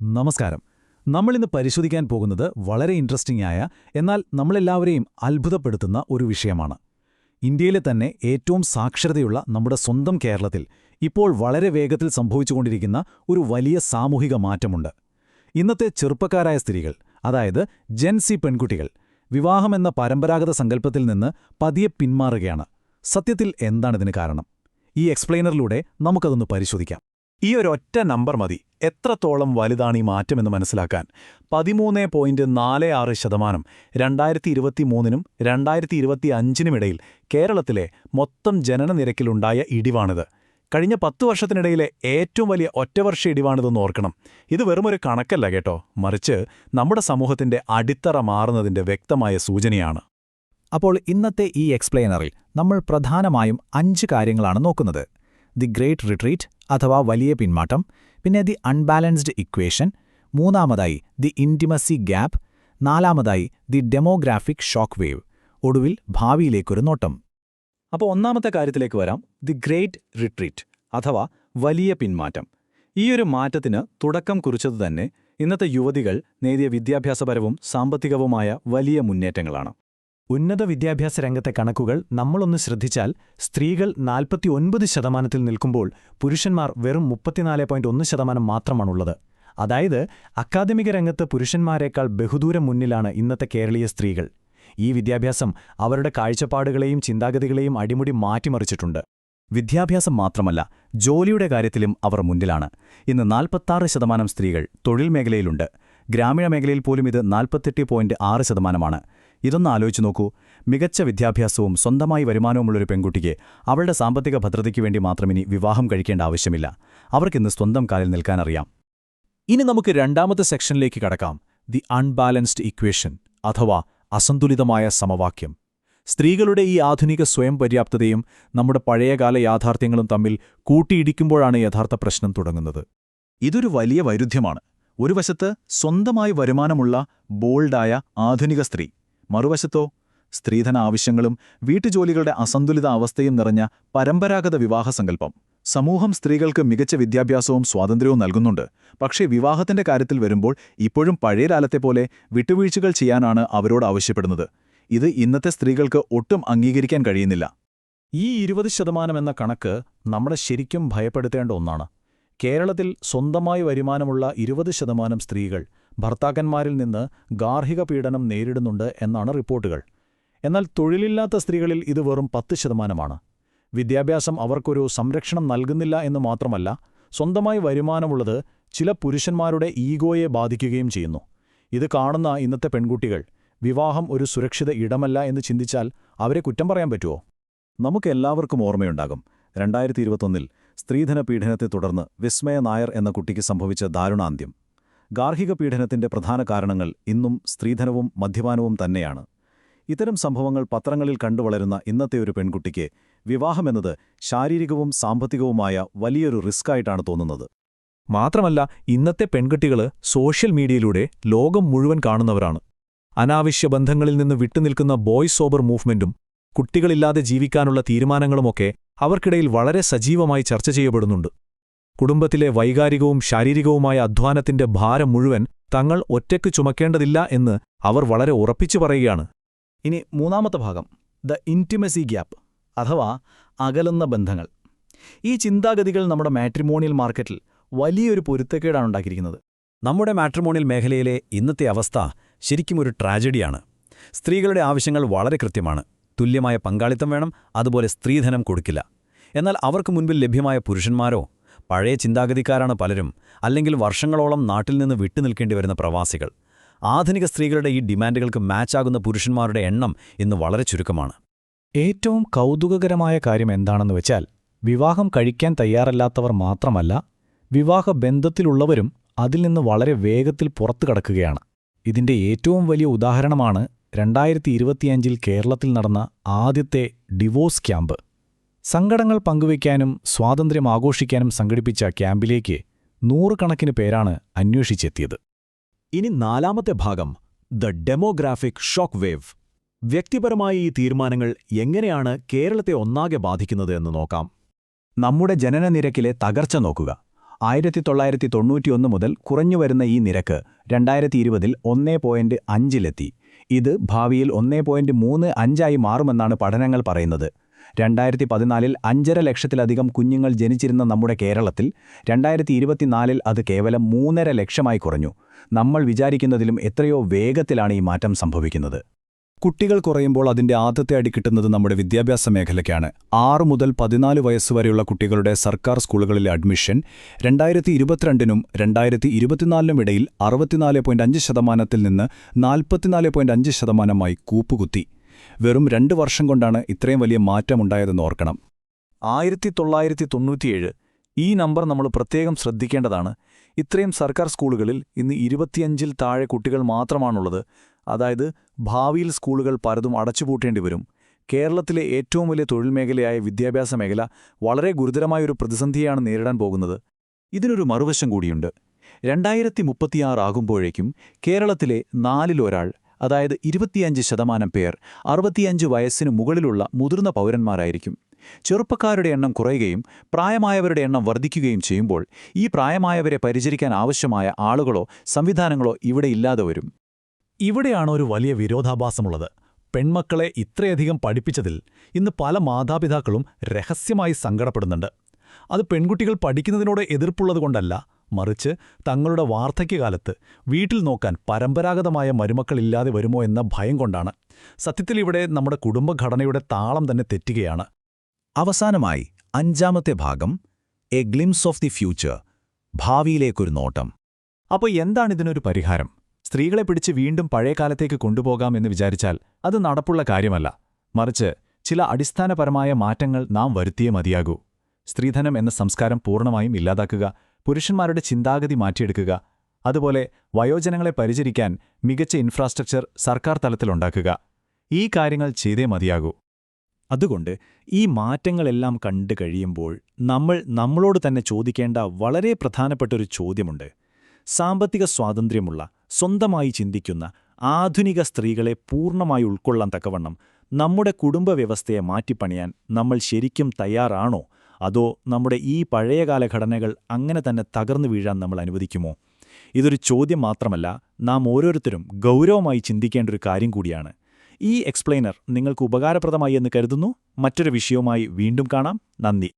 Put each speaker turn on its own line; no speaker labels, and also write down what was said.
നമസ്കാരം. നമ്മളിന്ന് പരിശോധിക്കാൻ പോകുന്നത് വളരെ ഇൻട്രസ്റ്റിംഗ് ആയ എന്നാൽ നമ്മളെല്ലാവരെയും അത്ഭുതപ്പെടുത്തുന്ന ഒരു വിഷയമാണ്. ഇന്ത്യയിലെ തന്നെ ഏറ്റവും സാക്ഷരതയുള്ള നമ്മുടെ സ്വന്തം കേരളത്തിൽ ഇപ്പോൾ വളരെ വേഗത്തിൽ സംഭവിച്ചുകൊണ്ടിരിക്കുന്ന ഒരു വലിയ സാമൂഹിക മാറ്റമുണ്ട്. ഇന്നത്തെ ചെറുപ്പക്കാരായ സ്ത്രീകൾ, അതായത് ജെൻസി പെൺകുട്ടികൾ, വിവാഹമെന്ന പരമ്പരാഗത സങ്കല്പത്തിൽ നിന്ന് പതിയെ പിന്മാറുകയാണ്. സത്യത്തിൽ എന്താണിതിന് കാരണം? ഈ എക്സ്പ്ലെയിനറിലൂടെ നമുക്കതൊന്ന് പരിശോധിക്കാം. ഈ ഒരൊറ്റ നമ്പർ മതി എത്രത്തോളം വലുതാണ് ഈ മാറ്റമെന്ന് മനസ്സിലാക്കാൻ. 13.46% 2023-നും 2025-നുമിടയിൽ കേരളത്തിലെ മൊത്തം ജനനനിരക്കിലുണ്ടായ ഇടിവാണിത്. കഴിഞ്ഞ 10 വർഷത്തിനിടയിലെ ഏറ്റവും വലിയ ഒറ്റവർഷ ഇടിവാണിതെന്ന് ഓർക്കണം. ഇത് വെറുമൊരു കണക്കല്ല കേട്ടോ, മറിച്ച് നമ്മുടെ സമൂഹത്തിന്റെ അടിത്തറ മാറുന്നതിന്റെ വ്യക്തമായ സൂചനയാണ്.
അപ്പോൾ ഇന്നത്തെ ഈ എക്സ്പ്ലെയിനറിൽ നമ്മൾ പ്രധാനമായും 5 കാര്യങ്ങളാണ് നോക്കുന്നത്. ദി ഗ്രേറ്റ് റിട്രീറ്റ് അഥവാ വലിയ പിന്മാറ്റം, പിന്നെ ദി അൺബാലൻസ്ഡ് ഇക്വേഷൻ, മൂന്നാമതായി ദി ഇൻറ്റിമസി ഗ്യാപ്പ്, നാലാമതായി ദി ഡെമോഗ്രാഫിക് ഷോക്ക് വേവ്, ഒടുവിൽ ഭാവിയിലേക്കൊരു നോട്ടം.
അപ്പോൾ ഒന്നാമത്തെ കാര്യത്തിലേക്ക് വരാം. ദി ഗ്രേറ്റ് റിട്രീറ്റ് അഥവാ വലിയ പിന്മാറ്റം. ഈയൊരു മാറ്റത്തിന് തുടക്കം കുറിച്ചത് തന്നെ ഇന്നത്തെ യുവതികൾ നേടിയ വിദ്യാഭ്യാസപരവും സാമ്പത്തികവുമായ വലിയ മുന്നേറ്റങ്ങളാണ്.
ഉന്നത വിദ്യാഭ്യാസ രംഗത്തെ കണക്കുകൾ നമ്മളൊന്ന് ശ്രദ്ധിച്ചാൽ സ്ത്രീകൾ 49% നിൽക്കുമ്പോൾ പുരുഷന്മാർ വെറും 34.1% മാത്രമാണുള്ളത്. അതായത് അക്കാദമിക രംഗത്ത് പുരുഷന്മാരെക്കാൾ ബഹുദൂരം മുന്നിലാണ് ഇന്നത്തെ കേരളീയ സ്ത്രീകൾ. ഈ വിദ്യാഭ്യാസം അവരുടെ കാഴ്ചപ്പാടുകളെയും ചിന്താഗതികളെയും അടിമുടി മാറ്റിമറിച്ചിട്ടുണ്ട്.
വിദ്യാഭ്യാസം മാത്രമല്ല, ജോലിയുടെ കാര്യത്തിലും അവർ മുന്നിലാണ്. ഇന്ന് 46% സ്ത്രീകൾ തൊഴിൽ മേഖലയിലുണ്ട്. ഗ്രാമീണ മേഖലയിൽ പോലും ഇത് 48.6%. ഇതൊന്ന് ആലോചിച്ചു നോക്കൂ. മികച്ച വിദ്യാഭ്യാസവും സ്വന്തമായി വരുമാനവുമുള്ളൊരു പെൺകുട്ടിക്ക് അവളുടെ സാമ്പത്തിക ഭദ്രതയ്ക്ക് വേണ്ടി മാത്രമിനി വിവാഹം കഴിക്കേണ്ട ആവശ്യമില്ല. അവർക്കിന്ന് സ്വന്തം കാലിൽ നിൽക്കാനറിയാം.
ഇനി നമുക്ക് രണ്ടാമത്തെ സെക്ഷനിലേക്ക് കടക്കാം. ദി അൺബാലൻസ്ഡ് ഇക്വേഷൻ അഥവാ അസന്തുലിതമായ സമവാക്യം. സ്ത്രീകളുടെ ഈ ആധുനിക സ്വയം പര്യാപ്തതയും നമ്മുടെ പഴയകാല യാഥാർത്ഥ്യങ്ങളും തമ്മിൽ കൂട്ടിയിടിക്കുമ്പോഴാണ് യഥാർത്ഥ പ്രശ്നം തുടങ്ങുന്നത്.
ഇതൊരു വലിയ വൈരുദ്ധ്യമാണ്. ഒരു വശത്ത് സ്വന്തമായി വരുമാനമുള്ള ബോൾഡായ ആധുനിക സ്ത്രീ, മറുവശത്തോ സ്ത്രീധന ആവശ്യങ്ങളും വീട്ടുജോലികളുടെ അസന്തുലിത അവസ്ഥയും നിറഞ്ഞ പരമ്പരാഗത വിവാഹസങ്കല്പം. സമൂഹം സ്ത്രീകൾക്ക് മികച്ച വിദ്യാഭ്യാസവും സ്വാതന്ത്ര്യവും നൽകുന്നുണ്ട്. പക്ഷേ വിവാഹത്തിന്റെ കാര്യത്തിൽ വരുമ്പോൾ ഇപ്പോഴും പഴയ കാലത്തെപ്പോലെ വിട്ടുവീഴ്ചകൾ ചെയ്യാനാണ് അവരോട് ആവശ്യപ്പെടുന്നത്. ഇത് ഇന്നത്തെ സ്ത്രീകൾക്ക് ഒട്ടും അംഗീകരിക്കാൻ കഴിയുന്നില്ല.
ഈ 20% എന്ന കണക്ക് നമ്മളെ ശരിക്കും ഭയപ്പെടുത്തേണ്ട ഒന്നാണ്. കേരളത്തിൽ സ്വന്തമായി വരുമാനമുള്ള 20% സ്ത്രീകൾ ഭർത്താക്കന്മാരിൽ നിന്ന് ഗാർഹിക പീഡനം നേരിടുന്നുണ്ട് എന്നാണ് റിപ്പോർട്ടുകൾ. എന്നാൽ തൊഴിലില്ലാത്ത സ്ത്രീകളിൽ ഇത് വെറും 10%. വിദ്യാഭ്യാസം അവർക്കൊരു സംരക്ഷണം നൽകുന്നില്ല എന്ന് മാത്രമല്ല, സ്വന്തമായി വരുമാനമുള്ളത് ചില പുരുഷന്മാരുടെ ഈഗോയെ ബാധിക്കുകയും ചെയ്യുന്നു. ഇത് കാണുന്ന ഇന്നത്തെ പെൺകുട്ടികൾ വിവാഹം ഒരു സുരക്ഷിത ഇടമല്ല എന്ന് ചിന്തിച്ചാൽ അവരെ കുറ്റം പറയാൻ പറ്റുമോ?
നമുക്കെല്ലാവർക്കും ഓർമ്മയുണ്ടാകും, 2021-ൽ സ്ത്രീധന പീഡനത്തെ തുടർന്ന് വിസ്മയ നായർ എന്ന കുട്ടിക്ക് സംഭവിച്ച ദാരുണാന്ത്യം. ഗാർഹിക പീഡനത്തിന്റെ പ്രധാന കാരണങ്ങൾ ഇന്നും സ്ത്രീധനവും മദ്യപാനവും തന്നെയാണ്. ഇത്തരം സംഭവങ്ങൾ പത്രങ്ങളിൽ കണ്ടുവളരുന്ന ഇന്നത്തെ ഒരു പെൺകുട്ടിക്ക് വിവാഹമെന്നത് ശാരീരികവും സാമ്പത്തികവുമായ വലിയൊരു റിസ്ക്കായിട്ടാണ് തോന്നുന്നത്.
മാത്രമല്ല, ഇന്നത്തെ പെൺകുട്ടികൾ സോഷ്യൽ മീഡിയയിലൂടെ ലോകം മുഴുവൻ കാണുന്നവരാണ്. അനാവശ്യ ബന്ധങ്ങളിൽ നിന്ന് വിട്ടുനിൽക്കുന്ന ബോയ്സ് സോബർ മൂവ്മെന്റും കുട്ടികളില്ലാതെ ജീവിക്കാനുള്ള തീരുമാനങ്ങളുമൊക്കെ അവർക്കിടയിൽ വളരെ സജീവമായി ചർച്ച ചെയ്യപ്പെടുന്നുണ്ട്. കുടുംബത്തിലെ വൈകാരികവും ശാരീരികവുമായ അധ്വാനത്തിന്റെ ഭാരം മുഴുവൻ തങ്ങൾ ഒറ്റയ്ക്ക് ചുമക്കേണ്ടതില്ല എന്ന് അവർ വളരെ ഉറപ്പിച്ചു പറയുകയാണ്.
ഇനി മൂന്നാമത്തെ ഭാഗം, ദ ഇൻറ്റിമസി ഗ്യാപ്പ് അഥവാ അകലുന്ന ബന്ധങ്ങൾ. ഈ ചിന്താഗതികൾ നമ്മുടെ മാട്രിമോണിയൽ മാർക്കറ്റിൽ വലിയൊരു പൊരുത്തക്കേടാണ് ഉണ്ടാക്കിയിരിക്കുന്നത്.
നമ്മുടെ മാട്രിമോണിയൽ മേഖലയിലെ ഇന്നത്തെ അവസ്ഥ ശരിക്കും ഒരു ട്രാജഡിയാണ്. സ്ത്രീകളുടെ ആവശ്യങ്ങൾ വളരെ കൃത്യമാണ്. തുല്യമായ പങ്കാളിത്തം വേണം, അതുപോലെ സ്ത്രീധനം കൊടുക്കില്ല. എന്നാൽ അവർക്ക് മുൻപിൽ ലഭ്യമായ പുരുഷന്മാരോ പഴയ ചിന്താഗതിക്കാരാണ് പലരും, അല്ലെങ്കിൽ വർഷങ്ങളോളം നാട്ടിൽ നിന്ന് വിട്ടുനിൽക്കേണ്ടി വരുന്ന പ്രവാസികൾ. ആധുനിക സ്ത്രീകളുടെ ഈ ഡിമാൻഡുകൾക്ക് മാച്ചാകുന്ന പുരുഷന്മാരുടെ എണ്ണം ഇന്ന് വളരെ ചുരുക്കമാണ്.
ഏറ്റവും കൗതുകകരമായ കാര്യം എന്താണെന്ന് വെച്ചാൽ, വിവാഹം കഴിക്കാൻ തയ്യാറല്ലാത്തവർ മാത്രമല്ല, വിവാഹബന്ധത്തിലുള്ളവരും അതിൽ നിന്ന് വളരെ വേഗത്തിൽ പുറത്തു കടക്കുകയാണ്. ഇതിന്റെ ഏറ്റവും വലിയ ഉദാഹരണമാണ് 2025-ൽ കേരളത്തിൽ നടന്ന ആദ്യത്തെ ഡിവോഴ്സ് ക്യാമ്പ്. സങ്കടങ്ങൾ പങ്കുവയ്ക്കാനും സ്വാതന്ത്ര്യം ആഘോഷിക്കാനും സംഘടിപ്പിച്ച ക്യാമ്പിലേക്ക് 100 കണക്കിന് പേരാണ് അന്വേഷിച്ചെത്തിയത്.
ഇനി നാലാമത്തെ ഭാഗം, ദ ഡെമോഗ്രാഫിക് ഷോക്ക് വേവ്. വ്യക്തിപരമായി ഈ തീരുമാനങ്ങൾ എങ്ങനെയാണ് കേരളത്തെ ഒന്നാകെ ബാധിക്കുന്നത് എന്ന് നോക്കാം.
നമ്മുടെ ജനനനിരക്കിലെ തകർച്ച നോക്കുക. 1991 മുതൽ കുറഞ്ഞുവരുന്ന ഈ നിരക്ക് 2020-ൽ 1.5-ലെത്തി. ഇത് ഭാവിയിൽ 1.35 മാറുമെന്നാണ് പഠനങ്ങൾ പറയുന്നത്. 2014-ൽ 5.5 ലക്ഷത്തിലധികം കുഞ്ഞുങ്ങൾ ജനിച്ചിരുന്ന നമ്മുടെ കേരളത്തിൽ 2024-ൽ അത് കേവലം 3.5 ലക്ഷമായി കുറഞ്ഞു. നമ്മൾ വിചാരിക്കുന്നതിലും എത്രയോ വേഗത്തിലാണ് ഈ മാറ്റം സംഭവിക്കുന്നത്.
കുട്ടികൾ കുറയുമ്പോൾ അതിന്റെ ആദ്യത്തെ അടി കിട്ടുന്നത് നമ്മുടെ വിദ്യാഭ്യാസ മേഖലയ്ക്കാണ്. 6 മുതൽ 14 വയസ്സുവരെയുള്ള കുട്ടികളുടെ സർക്കാർ സ്കൂളുകളിലെ അഡ്മിഷൻ 2022-നും 2024-നും ഇടയിൽ 64.5% നിന്ന് 44.5%-മായി കൂപ്പുകുത്തി. വെറും 2 വർഷം കൊണ്ടാണ് ഇത്രയും വലിയ മാറ്റമുണ്ടായതെന്ന് ഓർക്കണം.
1997 ഈ നമ്പർ നമ്മൾ പ്രത്യേകം ശ്രദ്ധിക്കേണ്ടതാണ്. ഇത്രയും സർക്കാർ സ്കൂളുകളിൽ ഇന്ന് 25-ൽ താഴെ കുട്ടികൾ മാത്രമാണുള്ളത്. അതായത് ഭാവിയിൽ സ്കൂളുകൾ പലതും അടച്ചുപൂട്ടേണ്ടി വരും. കേരളത്തിലെ ഏറ്റവും വലിയ തൊഴിൽ മേഖലയായ വിദ്യാഭ്യാസ മേഖല വളരെ ഗുരുതരമായൊരു പ്രതിസന്ധിയാണ് നേരിടാൻ പോകുന്നത്.
ഇതിനൊരു മറുവശം കൂടിയുണ്ട്. 2036 ആകുമ്പോഴേക്കും കേരളത്തിലെ 4-ൽ-1, അതായത് 25% പേർ 65 വയസ്സിന് മുകളിലുള്ള മുതിർന്ന പൗരന്മാരായിരിക്കും. ചെറുപ്പക്കാരുടെ എണ്ണം കുറയുകയും പ്രായമായവരുടെ എണ്ണം വർദ്ധിക്കുകയും ചെയ്യുമ്പോൾ ഈ പ്രായമായവരെ പരിചരിക്കാൻ ആവശ്യമായ ആളുകളോ സംവിധാനങ്ങളോ ഇവിടെ ഇല്ലാതെ വരും.
ഇവിടെയാണ് ഒരു വലിയ വിരോധാഭാസമുള്ളത്. പെൺമക്കളെ ഇത്രയധികം പഠിപ്പിച്ചതിൽ ഇന്ന് പല മാതാപിതാക്കളും രഹസ്യമായി സങ്കടപ്പെടുന്നുണ്ട്. അത് പെൺകുട്ടികൾ പഠിക്കുന്നതിനോട് എതിർപ്പുള്ളതുകൊണ്ടല്ല, മറിച്ച് തങ്ങളുടെ വാർദ്ധക്യകാലത്ത് വീട്ടിൽ നോക്കാൻ പരമ്പരാഗതമായ മരുമക്കളില്ലാതെ വരുമോ എന്ന ഭയം കൊണ്ടാണ്. സത്യത്തിൽ ഇവിടെ നമ്മുടെ കുടുംബഘടനയുടെ താളം തന്നെ തെറ്റുകയാണ്.
അവസാനമായി 5-ാമത്തെ ഭാഗം, a glimpse of the future, ഭാവിയിലേക്കൊരു നോട്ടം.
അപ്പോൾ എന്താണിതിനൊരു പരിഹാരം? സ്ത്രീകളെ പിടിച്ച് വീണ്ടും പഴയ കാലത്തേക്ക് കൊണ്ടുപോകാമെന്ന് വിചാരിച്ചാൽ അത് നടപ്പുള്ള കാര്യമല്ല. മറിച്ച് ചില അടിസ്ഥാനപരമായ മാറ്റങ്ങൾ നാം വരുത്തിയേ മതിയാകൂ. സ്ത്രീധനം എന്ന സംസ്കാരം പൂർണ്ണമായും ഇല്ലാതാക്കുക, പുരുഷന്മാരുടെ ചിന്താഗതി മാറ്റിയെടുക്കുക, അതുപോലെ വയോജനങ്ങളെ പരിചരിക്കാൻ മികച്ച ഇൻഫ്രാസ്ട്രക്ചർ സർക്കാർ തലത്തിലുണ്ടാക്കുക. ഈ കാര്യങ്ങൾ ചെയ്തേ മതിയാകൂ. അതുകൊണ്ട് ഈ മാറ്റങ്ങളെല്ലാം കണ്ടു കഴിയുമ്പോൾ നമ്മൾ നമ്മളോട് തന്നെ ചോദിക്കേണ്ട വളരെ പ്രധാനപ്പെട്ടൊരു ചോദ്യമുണ്ട്. സാമ്പത്തിക സ്വാതന്ത്ര്യമുള്ള, സ്വന്തമായി ചിന്തിക്കുന്ന ആധുനിക സ്ത്രീകളെ പൂർണ്ണമായി ഉൾക്കൊള്ളാൻ തക്കവണ്ണം നമ്മുടെ കുടുംബവ്യവസ്ഥയെ മാറ്റിപ്പണിയാൻ നമ്മൾ ശരിക്കും തയ്യാറാണോ? അതോ നമ്മുടെ ഈ പഴയകാല ഘടനകൾ അങ്ങനെ തന്നെ തകർന്നു വീഴാൻ നമ്മൾ അനുവദിക്കുമോ? ഇതൊരു ചോദ്യം മാത്രമല്ല, നാം ഓരോരുത്തരും ഗൗരവമായി ചിന്തിക്കേണ്ട ഒരു കാര്യം കൂടിയാണ്. ഈ എക്സ്പ്ലെയിനർ നിങ്ങൾക്ക് ഉപകാരപ്രദമായി എന്ന് കരുതുന്നു. മറ്റൊരു വിഷയവുമായി വീണ്ടും കാണാം. നന്ദി.